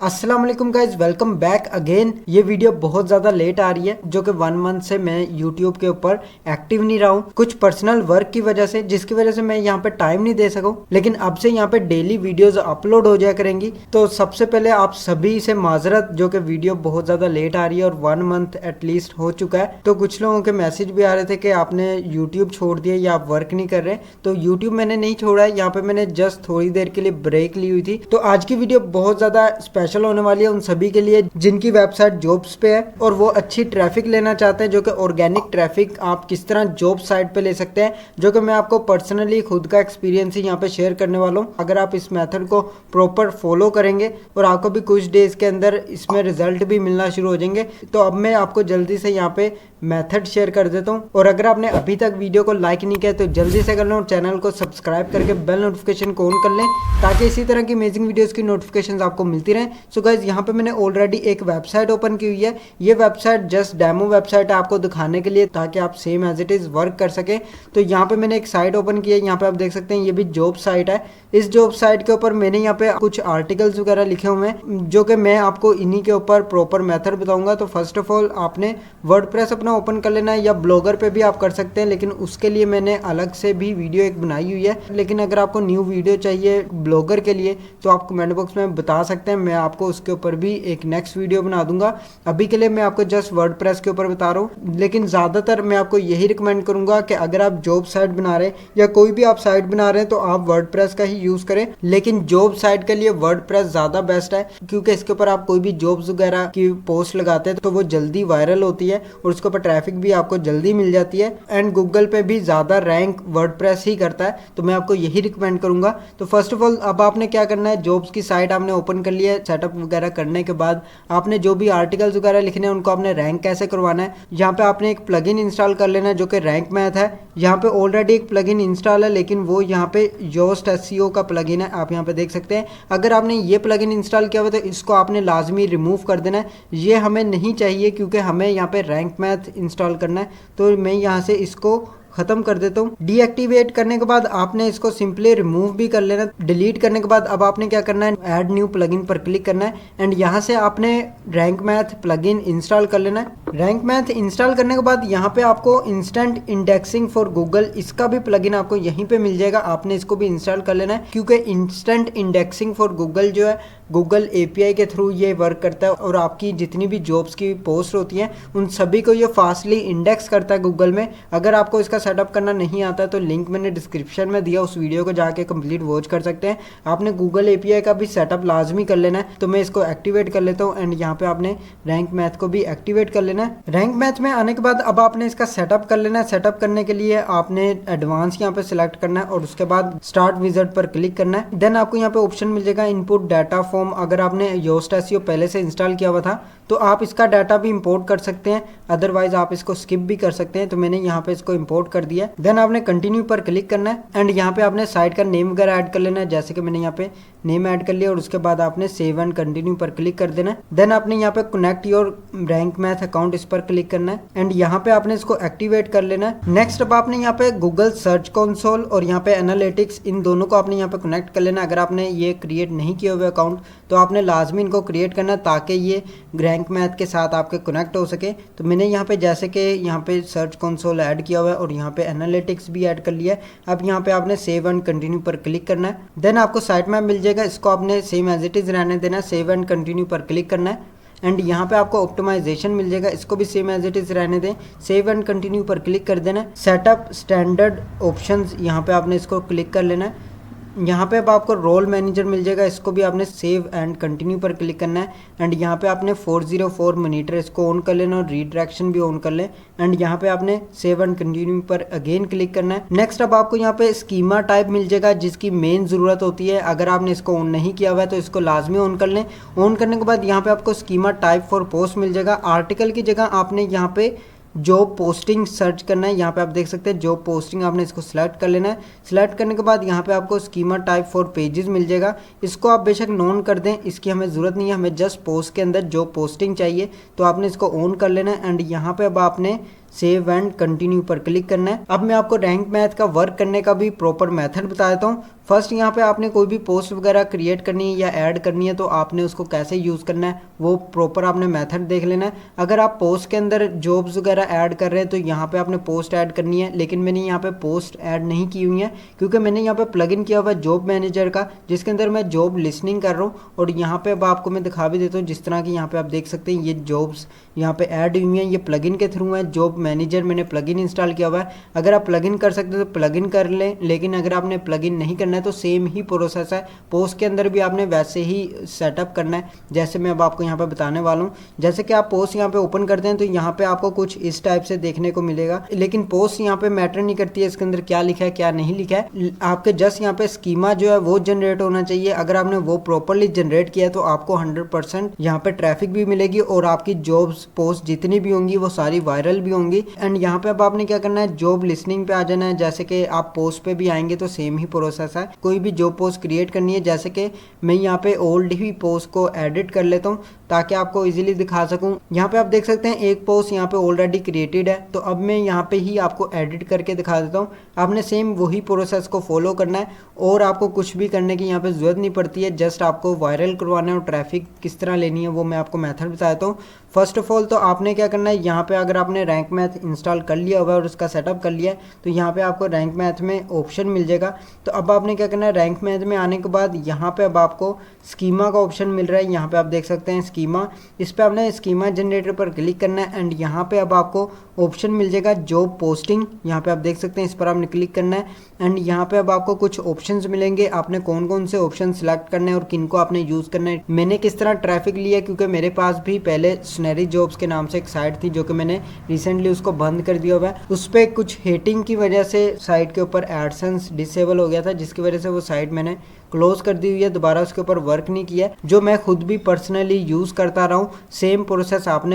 अस्सलाम वालेकुम guys, welcome back again. ये वीडियो बहुत ज़्यादा लेट आ रही है जो कि 1 मंथ से मैं यूट्यूब के ऊपर एक्टिव नहीं रहा हूँ, कुछ पर्सनल वर्क की वजह से, जिसकी वजह से मैं यहाँ पे टाइम नहीं दे सकूँ। लेकिन अब से यहाँ पे डेली वीडियोस अपलोड हो जाया करेंगी। तो सबसे पहले आप सभी से माजरत जो कि वीडियो बहुत ज़्यादा लेट आ रही है और 1 मंथ एटलीस्ट हो चुका है। तो कुछ लोगों के मैसेज भी आ रहे थे कि आपने यूट्यूब छोड़ दिया या आप वर्क नहीं कर रहे। तो यूट्यूब मैंने नहीं छोड़ा है, यहाँ पे मैंने जस्ट थोड़ी देर के लिए ब्रेक ली हुई थी। तो आज की वीडियो बहुत ज़्यादा स्पेशल होने वाली है उन सभी के लिए जिनकी वेबसाइट जॉब्स पे है और वो अच्छी ट्रैफिक लेना चाहते हैं, जो कि ऑर्गेनिक ट्रैफिक आप किस तरह जॉब साइट पे ले सकते हैं, जो कि मैं आपको पर्सनली खुद का एक्सपीरियंस ही यहाँ पे शेयर करने वाला हूँ। अगर आप इस मेथड को प्रॉपर फॉलो करेंगे और आपको भी कुछ डेज के अंदर इसमें रिजल्ट भी मिलना शुरू हो जाएंगे। तो अब मैं आपको जल्दी से यहाँ पे मेथड शेयर कर देता हूँ। और अगर आपने अभी तक वीडियो को लाइक नहीं किया तो जल्दी से कर लें और चैनल को सब्सक्राइब करके बेल नोटिफिकेशन को ऑन कर लें, ताकि इसी तरह की अमेजिंग वीडियोस की नोटिफिकेशंस आपको मिलती रहें। सो गाइज, यहाँ पे मैंने ऑलरेडी एक वेबसाइट ओपन की हुई है। ये वेबसाइट जस्ट डेमो वेबसाइट है आपको दिखाने के लिए, ताकि आप same as it is work कर सके। तो यहाँ पे मैंने एक साइट ओपन की है, यहाँ पे आप देख सकते हैं ये भी जॉब साइट है। इस जॉब साइट के ऊपर मैंने यहाँ पे कुछ आर्टिकल्स वगैरह लिखे हुए हैं, जो कि मैं आपको इन्हीं के ऊपर प्रॉपर मेथड बताऊंगा। तो फर्स्ट ऑफ ऑल आपने वर्डप्रेस अपना ओपन कर लेना है, या ब्लॉगर पे भी आप कर सकते हैं, लेकिन उसके लिए मैंने अलग से भी वीडियो एक बनाई हुई है। लेकिन अगर आपको न्यू वीडियो चाहिए ब्लॉगर के लिए तो आप कमेंट बॉक्स में बता सकते हैं, मैं आपको उसके ऊपर भी एक नेक्स्ट वीडियो बना दूंगा। अभी के लिए मैं आपको जस्ट वर्डप्रेस के ऊपर बता रहा हूँ, लेकिन ज़्यादातर मैं आपको यही रिकमेंड करूंगा कि अगर आप जॉब साइट बना रहे हैं या कोई भी आप साइट बना रहे हैं तो आप वर्डप्रेस का ही यूज़ करें। लेकिन जॉब साइट के लिए वर्डप्रेस ज़्यादा बेस्ट है, क्योंकि इसके ऊपर आप कोई भी जॉब्स वगैरह की पोस्ट लगाते हैं तो वो जल्दी वायरल होती है और उसके ऊपर ट्रैफिक भी आपको जल्दी मिल जाती है। एंड गूगल पे भी ज़्यादा रैंक वर्डप्रेस ही करता है, तो मैं आपको यही रिकमेंड करूंगा। तो फर्स्ट ऑफ ऑल अब आपने क्या करना है, जॉब्स की साइट आपने ओपन कर लिया है। सेटअप वगैरह करने के बाद आपने जो भी आर्टिकल्स वगैरह लिखने हैं उनको आपने रैंक कैसे करवाना है, यहाँ पे आपने एक प्लगइन इंस्टॉल कर लेना है जो कि रैंक मैथ है। यहाँ पे ऑलरेडी एक प्लगइन इंस्टॉल है, लेकिन वो यहाँ पे योस्ट एसईओ का प्लगइन है, आप यहाँ पे देख सकते हैं। अगर आपने ये प्लगइन इंस्टॉल किया हुआ तो इसको आपने लाजमी रिमूव कर देना है, ये हमें नहीं चाहिए क्योंकि हमें यहाँ पे रैंक मैथ इंस्टॉल करना है। तो मैं यहाँ से इसको खत्म कर देता हूँ। डीएक्टिवेट करने के बाद आपने इसको सिंपली रिमूव भी कर लेना। डिलीट करने के बाद अब आपने क्या करना है, ऐड न्यू प्लगइन पर क्लिक करना है एंड यहाँ से आपने रैंक मैथ प्लगइन इंस्टॉल कर लेना है। रैंक मैथ इंस्टॉल करने के बाद यहाँ पे आपको इंस्टेंट इंडेक्सिंग फॉर गूगल, इसका भी प्लगइन आपको यहीं पे मिल जाएगा, आपने इसको भी इंस्टॉल कर लेना है, क्योंकि इंस्टेंट इंडेक्सिंग फॉर गूगल जो है गूगल एपीआई के थ्रू ये वर्क करता है और आपकी जितनी भी जॉब्स की पोस्ट होती हैं उन सभी को ये फास्टली इंडेक्स करता है गूगल में। अगर आपको इसका सेटअप करना नहीं आता तो लिंक मैंने डिस्क्रिप्शन में दिया, उस वीडियो को जाके कंप्लीट वॉच कर सकते हैं। आपने गूगल एपीआई का भी सेटअप लाजमी कर लेना है। तो मैं इसको एक्टिवेट कर लेता हूँ एंड यहाँ पे आपने रैंक मैथ को भी एक्टिवेट कर लेना है। रैंक मैथ में आने के बाद अब आपने इसका सेटअप कर लेना है। सेटअप करने के लिए आपने एडवांस यहाँ पे सिलेक्ट करना है और उसके बाद स्टार्ट विजिट पर क्लिक करना है। देन आपको यहाँ पे ऑप्शन मिल जाएगा इनपुट डाटा फॉर्म। अगर आपने योस्ट एसईओ पहले से इंस्टॉल किया हुआ था तो आप इसका डाटा भी इंपोर्ट कर सकते हैं, अदरवाइज आप इसको स्किप भी कर सकते हैं। तो मैंने यहाँ पे इसको इंपोर्ट कर दिया। देन आपने कंटिन्यू पर क्लिक करना है एंड यहाँ पे आपने साइट का नेम वगैरह ऐड कर लेना है, जैसे कि मैंने यहाँ पे नेम ऐड कर लिया और उसके बाद आपने सेव एंड कंटिन्यू पर क्लिक कर देना है। देन आपने यहाँ पे connect your rank math account, इस पर क्लिक करना है एंड यहाँ पे आपने इसको एक्टिवेट कर लेना है। नेक्स्ट अब आपने यहाँ पे गूगल सर्च कंसोल और यहाँ पे एनालिटिक्स, इन दोनों को आपने यहाँ पे कनेक्ट कर लेना। अगर आपने ये क्रिएट नहीं किया हुआ अकाउंट तो आपने लाजमी इनको क्रिएट करना ताकि ये रैंक मैथ के साथ आपके कनेक्ट हो सके। तो मैंने यहाँ पे जैसे कि यहाँ पे सर्च कंसोल ऐड किया हुआ है और यहाँ पे एनालिटिक्स भी ऐड कर लिया है। अब यहाँ पे आपने सेव एंड कंटिन्यू पर क्लिक करना है। देन आपको साइट मैप मिल जाएगा, इसको आपने सेम एज इट इज रहने देना है। सेव एंड कंटिन्यू पर क्लिक करना है एंड यहाँ पे आपको ऑप्टिमाइजेशन मिल जाएगा, इसको भी सेम एज इट इज रहने दें। सेव एंड कंटिन्यू पर क्लिक कर देना है। सेटअप स्टैंडर्ड ऑप्शंस, यहाँ पे आपने इसको क्लिक कर लेना है। यहाँ पे अब आपको रोल मैनेजर मिल जाएगा, इसको भी आपने सेव एंड कंटिन्यू पर क्लिक करना है एंड यहाँ पे आपने 404 मॉनिटर इसको ऑन कर लेना और रीडायरेक्शन भी ऑन कर लें एंड यहाँ पे आपने सेव एंड कंटिन्यू पर अगेन क्लिक करना है। नेक्स्ट अब आपको यहाँ पे स्कीमा टाइप मिल जाएगा, जिसकी मेन ज़रूरत होती है। अगर आपने इसको ऑन नहीं किया हुआ है तो इसको लाजमी ऑन कर लें। ऑन करने के बाद यहाँ पे आपको स्कीमा टाइप फॉर पोस्ट मिल जाएगा। आर्टिकल की जगह आपने यहाँ पे जॉब पोस्टिंग सर्च करना है। यहाँ पे आप देख सकते हैं जॉब पोस्टिंग, आपने इसको सिलेक्ट कर लेना है। सिलेक्ट करने के बाद यहाँ पे आपको स्कीमा टाइप फॉर पेजेस मिल जाएगा, इसको आप बेशक नॉन कर दें, इसकी हमें ज़रूरत नहीं है, हमें जस्ट पोस्ट के अंदर जॉब पोस्टिंग चाहिए। तो आपने इसको ऑन कर लेना है एंड यहाँ पे अब आपने सेव एंड कंटिन्यू पर क्लिक करना है। अब मैं आपको रैंक मैथ का वर्क करने का भी प्रॉपर मेथड बता देता हूँ। फर्स्ट यहाँ पे आपने कोई भी पोस्ट वगैरह क्रिएट करनी है या ऐड करनी है तो आपने उसको कैसे यूज़ करना है वो प्रॉपर आपने मेथड देख लेना है। अगर आप पोस्ट के अंदर जॉब्स वगैरह ऐड कर रहे हैं तो यहाँ पे आपने पोस्ट ऐड करनी है, लेकिन मैंने यहाँ पे पोस्ट ऐड नहीं की हुई है क्योंकि मैंने यहाँ पे प्लगइन किया हुआ है जॉब मैनेजर का, जिसके अंदर मैं जॉब लिस्निंग कर रहा हूँ। और यहाँ पे अब आपको मैं दिखा भी देता हूँ, जिस तरह की यहाँ पे आप देख सकते हैं ये जॉब्स यहाँ पे ऐड हुई हैं, ये प्लगइन के थ्रू है। जॉब मैनेजर मैंने प्लगइन इंस्टॉल किया हुआ है। अगर आप प्लगइन कर सकते हो तो प्लगइन कर लें, लेकिन अगर आपने प्लगइन नहीं करना है तो सेम ही प्रोसेस है। पोस्ट के अंदर भी आपने वैसे ही सेटअप करना है जैसे मैं अब आपको यहाँ पे बताने वाला हूँ। जैसे कि आप पोस्ट यहाँ पे ओपन करते हैं तो यहाँ पे आपको कुछ इस टाइप से देखने को मिलेगा, लेकिन पोस्ट यहाँ पे मैटर नहीं करती है इसके अंदर क्या लिखा है क्या नहीं लिखा है। आपके जस्ट यहाँ पे स्कीमा जो है वो जनरेट होना चाहिए। अगर आपने वो प्रॉपरली जनरेट किया तो आपको 100% यहाँ पे ट्रैफिक भी मिलेगी और आपकी जॉब्स पोस्ट जितनी भी होंगी वो सारी वायरल भी होंगी। एंड यहाँ पे अब आपने क्या करना है, जॉब लिस्निंग पे आ जाना है। जैसे कि आप पोस्ट पे भी आएंगे तो सेम ही प्रोसेस है। कोई भी जॉब पोस्ट क्रिएट करनी है, जैसे कि मैं यहाँ पे ओल्ड ही पोस्ट को एडिट कर लेता हूँ ताकि आपको इजीली दिखा सकूं। यहाँ पे आप देख सकते हैं एक पोस्ट यहाँ पे ऑलरेडी क्रिएटेड है, तो अब मैं यहाँ पे ही आपको एडिट करके दिखा देता हूँ। आपने सेम वही प्रोसेस को फॉलो करना है और आपको कुछ भी करने की यहाँ पे जरूरत नहीं पड़ती है। जस्ट आपको वायरल करवाना है और ट्रैफिक किस तरह लेनी है वो मैं आपको मेथड बता देता हूँ। फर्स्ट ऑफ ऑल तो आपने क्या करना है, यहाँ पे अगर आपने रैंक मैथ इंस्टॉल कर लिया हुआ है और उसका सेटअप कर लिया है तो यहाँ पे आपको रैंक मैथ में ऑप्शन मिल जाएगा। तो अब आपने क्या करना है, रैंक मैथ में आने के बाद यहाँ पे अब आपको स्कीमा का ऑप्शन मिल रहा है। यहाँ पे आप देख सकते हैं स्कीमा, इस पे आपने स्कीमा जनरेटर पर क्लिक करना है एंड यहाँ पे अब आपको ऑप्शन मिल जाएगा जॉब पोस्टिंग। यहाँ पे आप देख सकते हैं इस पर आपने क्लिक करना है एंड यहाँ पे अब आपको कुछ ऑप्शंस मिलेंगे। आपने कौन कौन से ऑप्शन सिलेक्ट करने हैं और किन को आपने यूज़ करना है। मैंने किस तरह ट्रैफिक लिया क्योंकि मेरे पास भी पहले सुनहरी जॉब्स के नाम से एक साइट थी जो कि मैंने रिसेंटली उसको बंद कर दिया हुआ है। उस पर कुछ हेटिंग की वजह से साइट के ऊपर एडसेंस डिसेबल हो गया था, जिसकी वजह से वो साइट मैंने क्लोज कर दी हुई है, दोबारा उसके ऊपर वर्क नहीं किया, जो मैं खुद भी पर्सनली यूज़ करता रहा हूँ। सेम प्रोसेस आप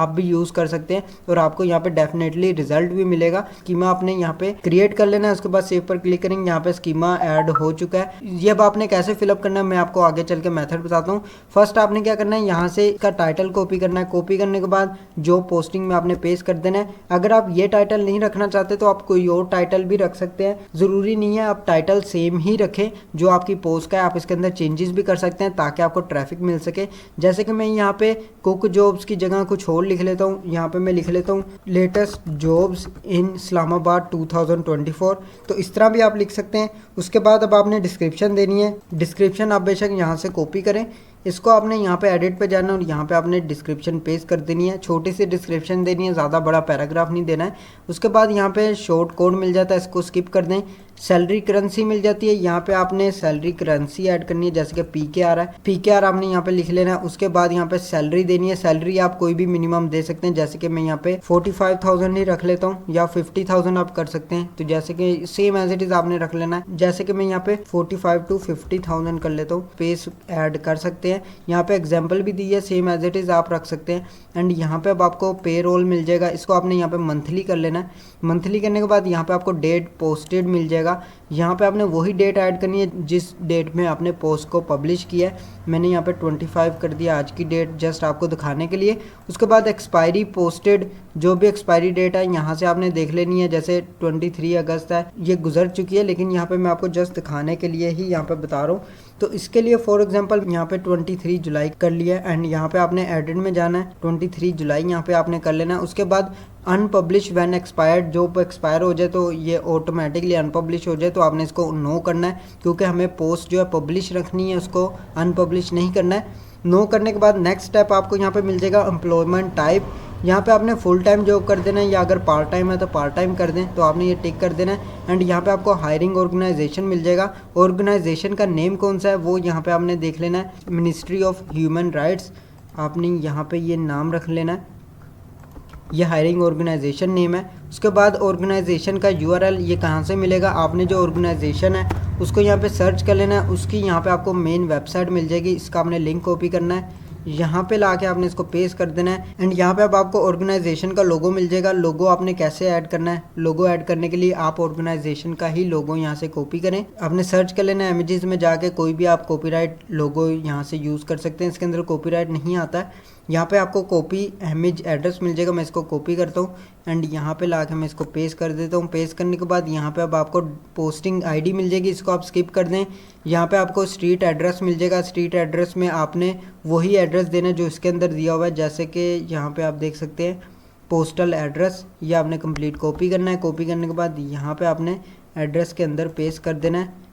भी यूज़ कर सकते हैं और आपको यहाँ पे डेफिनेटली रिजल्ट भी मिलेगा। स्कीमा आपने यहाँ पे क्रिएट कर लेना है, उसके बाद सेव पर क्लिक करेंगे, यहाँ पे स्कीमा ऐड हो चुका है। ये अब आपने कैसे फिलअप करना है मैं आपको आगे चल के मेथड बताता हूँ। फर्स्ट आपने क्या करना है, यहाँ से इसका टाइटल कॉपी करना है। कॉपी करने के बाद जो पोस्टिंग में आपने पेस्ट कर देना है। अगर आप ये टाइटल नहीं रखना चाहते तो आप कोई और टाइटल भी रख सकते हैं, ज़रूरी नहीं है आप टाइटल सेम ही रखें जो आपकी पोस्ट का है। आप इसके अंदर चेंजेस भी कर सकते हैं ताकि आपको ट्रैफिक मिल सके। जैसे कि मैं यहाँ पे कुक जॉब्स की जगह कुछ और लिख लेता हूँ। यहाँ पे मैं लिख लेता हूँ लेटेस्ट जॉब्स इन इस्लामाबाद 2024। तो इस तरह भी आप लिख सकते हैं। उसके बाद अब आपने डिस्क्रिप्शन देनी है। डिस्क्रिप्शन आप बेशक यहाँ से कॉपी करें, इसको आपने यहाँ पे एडिट पे जाना है और यहाँ पे आपने डिस्क्रिप्शन पेस्ट कर देनी है। छोटी सी डिस्क्रिप्शन देनी है, ज़्यादा बड़ा पैराग्राफ नहीं देना है। उसके बाद यहाँ पे शॉर्ट कोड मिल जाता है, इसको स्किप कर दें। सैलरी करेंसी मिल जाती है, यहाँ पे आपने सैलरी करेंसी ऐड करनी है, जैसे कि PKR है, PKR आपने यहाँ पे लिख लेना है। उसके बाद यहाँ पे सैलरी देनी है। सैलरी आप कोई भी मिनिमम दे सकते हैं, जैसे कि मैं यहाँ पे 45,000 ही रख लेता हूँ या 50,000 आप कर सकते हैं। तो जैसे कि सेम एज इट इज आपने रख लेना है। जैसे कि मैं यहाँ पे 45 to 50,000 कर लेता हूँ, पेज ऐड कर सकते हैं। यहाँ पे एग्जाम्पल भी दी है, सेम एज इट इज आप रख सकते हैं। एंड यहाँ पे अब आपको पे रोल मिल जाएगा, इसको आपने यहाँ पे मंथली कर लेना है। मंथली करने के बाद यहाँ पे आपको डेट पोस्टेड मिल जाएगा। यहाँ पे आपने वही डेट ऐड करनी है जिस डेट में आपने पोस्ट को पब्लिश किया है। मैंने यहाँ पे 25 कर दिया आज की डेट, जस्ट आपको दिखाने के लिए। उसके बाद एक्सपायरी पोस्टेड, जो भी एक्सपायरी डेट है यहाँ से आपने देख लेनी है। जैसे 23 अगस्त है, ये गुजर चुकी है, लेकिन यहाँ पे मैं आपको जस्ट दिखाने के लिए ही यहाँ पे बता रहा हूँ। तो इसके लिए फॉर एग्जांपल यहाँ पे 23 जुलाई कर लिया एंड यहाँ पे आपने एडिट में जाना है, 23 जुलाई यहाँ पे आपने कर लेना है। उसके बाद अनपब्लिश व्हेन एक्सपायर्ड, जो एक्सपायर हो जाए तो ये ऑटोमेटिकली अनपब्लिश हो जाए तो आपने इसको नो करना है, क्योंकि हमें पोस्ट जो है पब्लिश रखनी है, उसको अनपब्लिश नहीं करना है। नो करने के बाद नेक्स्ट स्टेप आपको यहाँ पे मिल जाएगा एम्प्लॉयमेंट टाइप। यहाँ पे आपने फुल टाइम जॉब कर देना है या अगर पार्ट टाइम है तो पार्ट टाइम कर दें, तो आपने ये टिक कर देना है। एंड यहाँ पे आपको हायरिंग ऑर्गेनाइजेशन मिल जाएगा। ऑर्गेनाइजेशन का नेम कौन सा है वो यहाँ पे आपने देख लेना है, मिनिस्ट्री ऑफ ह्यूमन राइट्स, आपने यहाँ पे ये नाम रख लेना है, ये हायरिंग ऑर्गेनाइजेशन नेम है। उसके बाद ऑर्गेनाइजेशन का URL ये कहाँ से मिलेगा, आपने जो ऑर्गेनाइजेशन है उसको यहाँ पे सर्च कर लेना है, उसकी यहाँ पे आपको मेन वेबसाइट मिल जाएगी। इसका आपने लिंक कॉपी करना है, यहाँ पे लाके आपने इसको पेस्ट कर देना है। एंड यहाँ पे अब आपको ऑर्गेनाइजेशन का लोगो मिल जाएगा। लोगो आपने कैसे ऐड करना है, लोगो ऐड करने के लिए आप ऑर्गेनाइजेशन का ही लोगो यहाँ से कॉपी करें। आपने सर्च कर लेना है इमेजेस में जाके, कोई भी आप कॉपीराइट लोगो यहाँ से यूज़ कर सकते हैं, इसके अंदर कॉपीराइट नहीं आता है। यहाँ पे आपको कॉपी इमेज एड्रेस मिल जाएगा, मैं इसको कॉपी करता हूँ एंड यहाँ पे लाके मैं इसको पेस्ट कर देता हूँ। पेस्ट करने के बाद यहाँ पे अब आपको पोस्टिंग आईडी मिल जाएगी, इसको आप स्किप कर दें। यहाँ पे आपको स्ट्रीट एड्रेस मिल जाएगा, स्ट्रीट एड्रेस में आपने वही एड्रेस देना जो इसके अंदर दिया हुआ है, जैसे कि यहाँ पे आप देख सकते हैं पोस्टल एड्रेस। ये आपने कंप्लीट कॉपी करना है। कॉपी करने के बाद यहाँ पे आपने एड्रेस के अंदर पेस्ट कर देना है।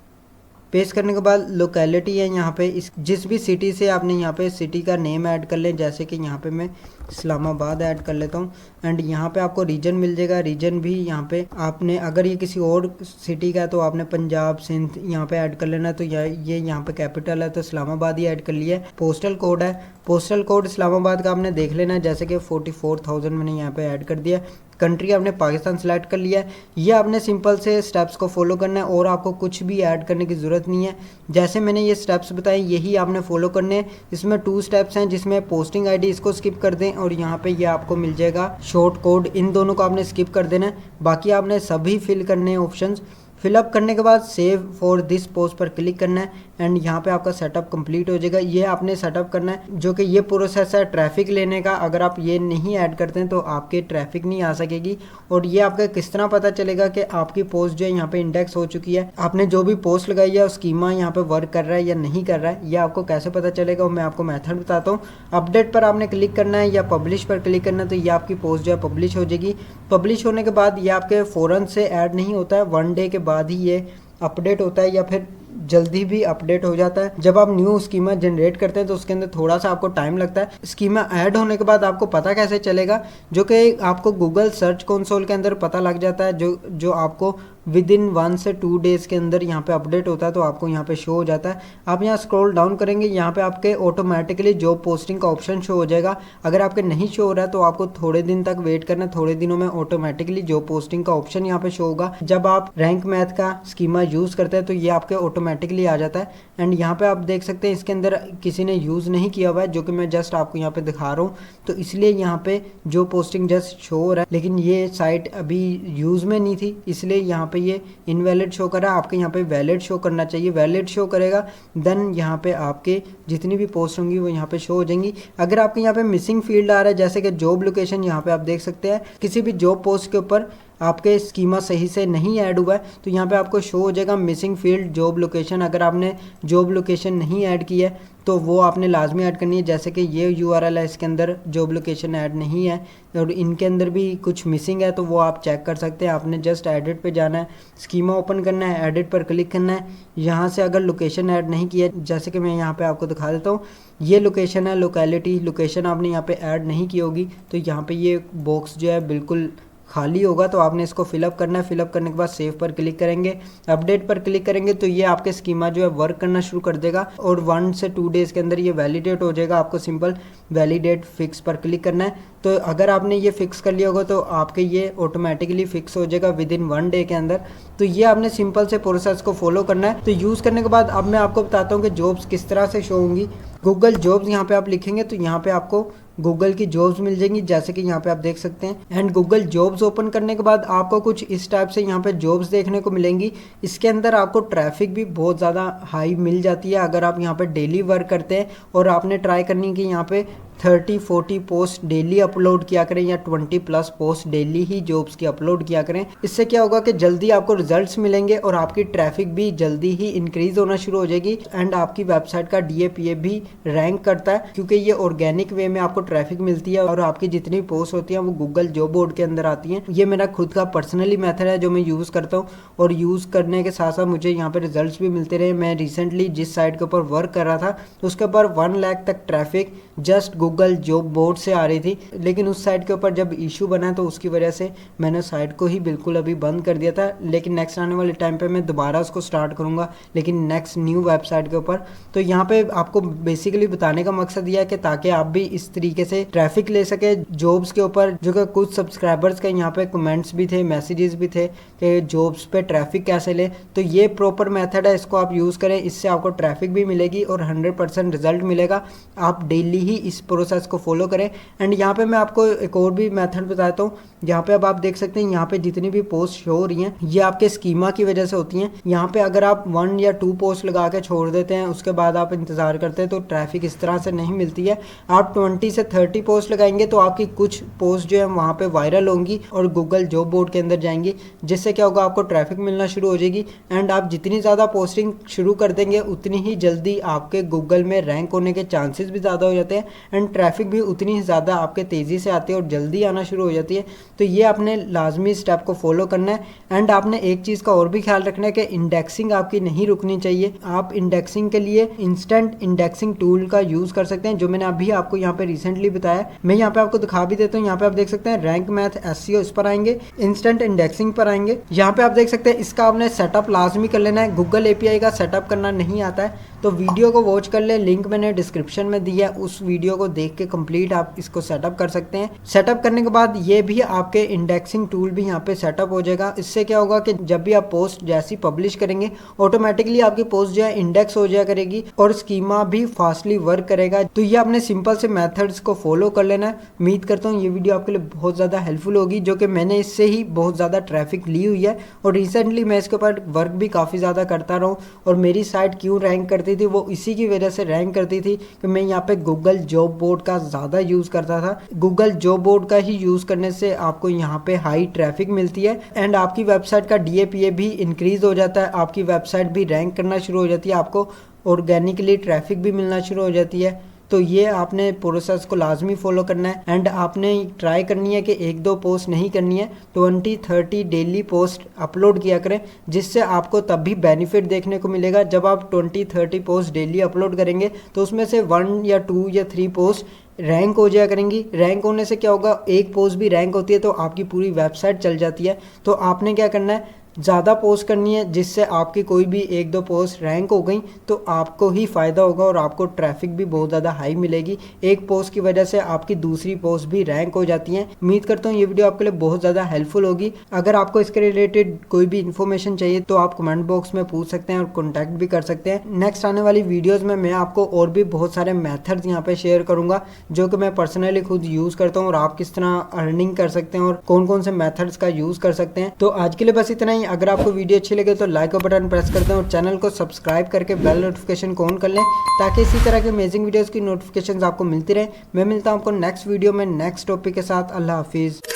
पेस्ट करने के बाद लोकेलिटी है यहाँ पे इस जिस भी सिटी से आपने यहाँ पे सिटी का नेम ऐड कर लें, जैसे कि यहाँ पे मैं इस्लामाबाद ऐड कर लेता हूँ। एंड यहाँ पे आपको रीजन मिल जाएगा, रीजन भी यहाँ पे आपने अगर ये किसी और सिटी का है तो आपने पंजाब सिंध यहाँ पे ऐड कर लेना। तो ये यहाँ पे कैपिटल है तो इस्लामाबाद ही ऐड कर लिया है। पोस्टल कोड है, पोस्टल कोड इस्लामाबाद का आपने देख लेना है, जैसे कि 44,000 मैंने यहाँ पे ऐड कर दिया। कंट्री आपने पाकिस्तान सेलेक्ट कर लिया है। ये आपने सिंपल से स्टेप्स को फॉलो करना है और आपको कुछ भी ऐड करने की ज़रूरत नहीं है। जैसे मैंने ये स्टेप्स बताए यही आपने फॉलो करने हैं। इसमें 2 स्टेप्स हैं जिसमें पोस्टिंग आईडी इसको स्किप कर दें और यहाँ पे ये आपको मिल जाएगा शॉर्ट कोड, इन दोनों को आपने स्किप कर देना है। बाकी आपने सभी फिल करने हैं ऑप्शंस। फिलअप करने के बाद सेव फॉर दिस पोस्ट पर क्लिक करना है एंड यहाँ पे आपका सेटअप कंप्लीट हो जाएगा। ये आपने सेटअप करना है, जो कि ये प्रोसेस है ट्रैफिक लेने का। अगर आप ये नहीं ऐड करते हैं तो आपके ट्रैफिक नहीं आ सकेगी। और ये आपका किस तरह पता चलेगा कि आपकी पोस्ट जो है यहाँ पे इंडेक्स हो चुकी है, आपने जो भी पोस्ट लगाई है स्कीमा यहाँ पे वर्क कर रहा है या नहीं कर रहा है, ये आपको कैसे पता चलेगा, मैं आपको मेथड बताता हूँ। अपडेट पर आपने क्लिक करना है या पब्लिश पर क्लिक करना है, तो ये आपकी पोस्ट जो है पब्लिश हो जाएगी। पब्लिश होने के बाद ये आपके फ़ौरन से ऐड नहीं होता है, 1 डे के बाद ही ये अपडेट होता है या फिर जल्दी भी अपडेट हो जाता है। जब आप न्यू स्कीमा जनरेट करते हैं तो उसके अंदर थोड़ा सा आपको टाइम लगता है। स्कीमा ऐड होने के बाद आपको पता कैसे चलेगा, जो कि आपको गूगल सर्च कंसोल के अंदर पता लग जाता है, जो आपको विद इन 1 से 2 डेज़ के अंदर यहाँ पे अपडेट होता है, तो आपको यहाँ पे शो हो जाता है। आप यहाँ स्क्रॉल डाउन करेंगे, यहाँ पे आपके ऑटोमेटिकली जॉब पोस्टिंग का ऑप्शन शो हो जाएगा। अगर आपके नहीं शो हो रहा है तो आपको थोड़े दिन तक वेट करना है, थोड़े दिनों में ऑटोमेटिकली जॉब पोस्टिंग का ऑप्शन यहाँ पे शो होगा। जब आप रैंक मैथ का स्कीमा यूज़ करते हैं तो ये आपके ऑटोमेटिकली आ जाता है। एंड यहाँ पे आप देख सकते हैं इसके अंदर किसी ने यूज़ नहीं किया हुआ है, जो कि मैं जस्ट आपको यहाँ पे दिखा रहा हूँ, तो इसलिए यहाँ पे जो पोस्टिंग जस्ट शो हो रहा है, लेकिन ये साइट अभी यूज़ में नहीं थी, इसलिए यहाँ पे ये इनवैलिड शो कर रहा है। आपके यहाँ पे वैलिड शो करना चाहिए, वैलिड शो करेगा देन यहाँ पे आपके जितनी भी पोस्ट होंगी वो यहाँ पे शो हो जाएंगी। अगर आपके यहाँ पे मिसिंग फील्ड आ रहा है, जैसे कि जॉब लोकेशन, यहाँ पे आप देख सकते हैं किसी भी जॉब पोस्ट के ऊपर आपके स्कीमा सही से नहीं ऐड हुआ है, तो यहाँ पे आपको शो हो जाएगा मिसिंग फील्ड जॉब लोकेशन। अगर आपने जॉब लोकेशन नहीं ऐड की है तो वो आपने लाजमी ऐड करनी है, जैसे कि ये यूआरएल है, इसके अंदर जॉब लोकेशन ऐड नहीं है और इनके अंदर भी कुछ मिसिंग है, तो वो आप चेक कर सकते हैं। आपने जस्ट एडिट पे जाना है, स्कीमा ओपन करना है, एडिट पर क्लिक करना है। यहाँ से अगर लोकेशन ऐड नहीं किया, जैसे कि मैं यहाँ पे आपको दिखा देता हूँ, ये लोकेशन है, लोकेलिटी लोकेशन आपने यहाँ पे ऐड नहीं की होगी, तो यहाँ पे ये बॉक्स जो है बिल्कुल खाली होगा, तो आपने इसको फिलअप करना है। फिलअप करने के बाद सेव पर क्लिक करेंगे, अपडेट पर क्लिक करेंगे, तो ये आपके स्कीमा जो है वर्क करना शुरू कर देगा और 1 से 2 डेज़ के अंदर ये वैलिडेट हो जाएगा। आपको सिंपल वैलिडेट फिक्स पर क्लिक करना है। तो अगर आपने ये फिक्स कर लिया होगा तो आपके ये ऑटोमेटिकली फिक्स हो जाएगा विद इन 1 डे के अंदर। तो ये आपने सिंपल से प्रोसेस को फॉलो करना है। तो यूज़ करने के बाद अब मैं आपको बताता हूँ कि जॉब्स किस तरह से शो होंगी। गूगल जॉब्स यहाँ पे आप लिखेंगे तो यहाँ पे आपको गूगल की जॉब्स मिल जाएंगी, जैसे कि यहाँ पे आप देख सकते हैं। एंड गूगल जॉब्स ओपन करने के बाद आपको कुछ इस टाइप से यहाँ पे जॉब्स देखने को मिलेंगी। इसके अंदर आपको ट्रैफिक भी बहुत ज़्यादा हाई मिल जाती है। अगर आप यहाँ पे डेली वर्क करते हैं और आपने ट्राई करनी कि यहाँ पे 30-40 पोस्ट डेली अपलोड किया करें या 20+ पोस्ट डेली ही जॉब्स की अपलोड किया करें, इससे क्या होगा कि जल्दी आपको रिजल्ट्स मिलेंगे और आपकी ट्रैफिक भी जल्दी ही इंक्रीज होना शुरू हो जाएगी। एंड आपकी वेबसाइट का DAPA भी रैंक करता है, क्योंकि ये ऑर्गेनिक वे में आपको ट्रैफिक मिलती है और आपकी जितनी पोस्ट होती हैं वो गूगल जॉब बोर्ड के अंदर आती हैं। ये मेरा खुद का पर्सनली मेथड है जो मैं यूज़ करता हूँ और यूज़ करने के साथ साथ मुझे यहाँ पे रिजल्ट्स भी मिलते रहे। मैं रिसेंटली जिस साइट के ऊपर वर्क कर रहा था उसके ऊपर 1 लाख तक traffic just Google job board से आ रही थी, लेकिन उस साइट के ऊपर जब इशू बना तो उसकी वजह से मैंने साइट को ही बिल्कुल अभी बंद कर दिया था। लेकिन नेक्स्ट आने वाले टाइम पे मैं दोबारा उसको स्टार्ट करूँगा, लेकिन नेक्स्ट न्यू वेबसाइट के ऊपर। तो यहाँ पे आपको बेसिकली बताने का मकसद यह है कि ताकि आप भी इस तरीके से ट्रैफिक ले सके जॉब्स के ऊपर। जो कि कुछ सब्सक्राइबर्स के यहाँ पे कमेंट्स भी थे, मैसेजेस भी थे कि जॉब्स पे ट्रैफिक कैसे ले, तो ये प्रॉपर मेथड है, इसको आप यूज़ करें, इससे आपको ट्रैफिक भी मिलेगी और 100% रिजल्ट मिलेगा। आप डेली ही इस प्रोसेस को फॉलो करें। एंड यहाँ पे मैं आपको एक और भी मेथड बताता हूँ। यहाँ पे अब आप देख सकते हैं यहाँ पे जितनी भी पोस्ट शो हो रही हैं ये आपके स्कीमा की वजह से होती हैं। यहाँ पे अगर आप 1 या 2 पोस्ट लगा के छोड़ देते हैं उसके बाद आप इंतजार करते हैं तो ट्रैफिक इस तरह से नहीं मिलती है। आप 20 से 30 पोस्ट लगाएंगे तो आपकी कुछ पोस्ट जो है वहाँ पे वायरल होंगी और गूगल जॉब बोर्ड के अंदर जाएंगी, जिससे क्या होगा आपको ट्रैफिक मिलना शुरू हो जाएगी। एंड आप जितनी ज़्यादा पोस्टिंग शुरू कर देंगे उतनी ही जल्दी आपके गूगल में रैंक होने के चांसेस भी ज़्यादा हो जाते हैं एंड ट्रैफिक भी उतनी ही ज़्यादा आपके तेज़ी से आती है और जल्दी आना शुरू हो जाती है। तो ये आपने लाजमी स्टेप को फॉलो करना है। एंड आपने एक चीज़ का और भी ख्याल रखना है कि इंडेक्सिंग आपकी नहीं रुकनी चाहिए। आप इंडेक्सिंग के लिए इंस्टेंट इंडेक्सिंग टूल का यूज़ कर सकते हैं, जो मैंने अभी आपको यहाँ पे रिसेंटली बताया। मैं यहाँ पे आपको दिखा भी देता हूँ। यहाँ पे आप देख सकते हैं रैंक मैथ एसईओ, इस पर आएंगे, इंस्टेंट इंडेक्सिंग पर आएंगे। यहाँ पे आप देख सकते हैं इसका आपने सेटअप लाजमी कर लेना है। गूगल एपीआई का सेटअप करना नहीं आता है तो वीडियो को वॉच कर ले, लिंक मैंने डिस्क्रिप्शन में दिया है, उस वीडियो को देख के कंप्लीट आप इसको सेटअप कर सकते हैं। सेटअप करने के बाद ये भी आपके इंडेक्सिंग टूल भी यहाँ पे सेटअप हो जाएगा। इससे क्या होगा कि जब भी आप पोस्ट जैसी पब्लिश करेंगे ऑटोमेटिकली आपकी पोस्ट जो है इंडेक्स हो जाया करेगी और स्कीमा भी फास्टली वर्क करेगा। तो ये आपने सिंपल से मेथड्स को फॉलो कर लेना है। उम्मीद करता हूँ ये वीडियो आपके लिए बहुत ज़्यादा हेल्पफुल होगी, जो कि मैंने इससे ही बहुत ज़्यादा ट्रैफिक ली हुई है और रिसेंटली मैं इसके ऊपर वर्क भी काफ़ी ज़्यादा करता रहा हूँ। और मेरी साइट क्यों रैंक करती थी, वो इसी की वजह से रैंक करती थी कि मैं यहाँ पे गूगल जॉब बोर्ड का ज़्यादा यूज़ करता था। गूगल जॉब बोर्ड का ही यूज़ करने से आपको यहाँ पे हाई ट्रैफिक मिलती है एंड आपकी वेबसाइट का DAPA भी इंक्रीज हो जाता है। आपकी वेबसाइट भी रैंक करना शुरू हो जाती है, आपको ऑर्गेनिकली ट्रैफिक भी मिलना शुरू हो जाती है। तो ये आपने प्रोसेस को लाजमी फॉलो करना है एंड आपने ट्राई करनी है कि 1-2 पोस्ट नहीं करनी है, 20-30 डेली पोस्ट अपलोड किया करें, जिससे आपको तब भी बेनिफिट देखने को मिलेगा। जब आप 20-30 पोस्ट डेली अपलोड करेंगे तो उसमें से 1 या 2 या 3 पोस्ट रैंक हो जाया करेंगी। रैंक होने से क्या होगा, एक पोस्ट भी रैंक होती है तो आपकी पूरी वेबसाइट चल जाती है। तो आपने क्या करना है, ज़्यादा पोस्ट करनी है, जिससे आपकी कोई भी 1-2 पोस्ट रैंक हो गई तो आपको ही फ़ायदा होगा और आपको ट्रैफिक भी बहुत ज़्यादा हाई मिलेगी। एक पोस्ट की वजह से आपकी दूसरी पोस्ट भी रैंक हो जाती हैं। उम्मीद करता हूँ ये वीडियो आपके लिए बहुत ज़्यादा हेल्पफुल होगी। अगर आपको इसके रिलेटेड कोई भी इन्फॉर्मेशन चाहिए तो आप कमेंट बॉक्स में पूछ सकते हैं और कॉन्टैक्ट भी कर सकते हैं। नेक्स्ट आने वाली वीडियोज़ में मैं आपको और भी बहुत सारे मैथड्स यहाँ पे शेयर करूँगा जो कि मैं पर्सनली खुद यूज़ करता हूँ और आप किस तरह अर्निंग कर सकते हैं और कौन कौन से मैथड्स का यूज़ कर सकते हैं। तो आज के लिए बस इतना ही। अगर आपको वीडियो अच्छी लगे तो लाइक का बटन प्रेस कर दें और चैनल को सब्सक्राइब करके बेल नोटिफिकेशन को ऑन कर लें ताकि इसी तरह के अमेजिंग वीडियोस की नोटिफिकेशंस आपको मिलती रहे। मैं मिलता हूं आपको नेक्स्ट वीडियो में नेक्स्ट टॉपिक के साथ। अल्लाह हाफिज़।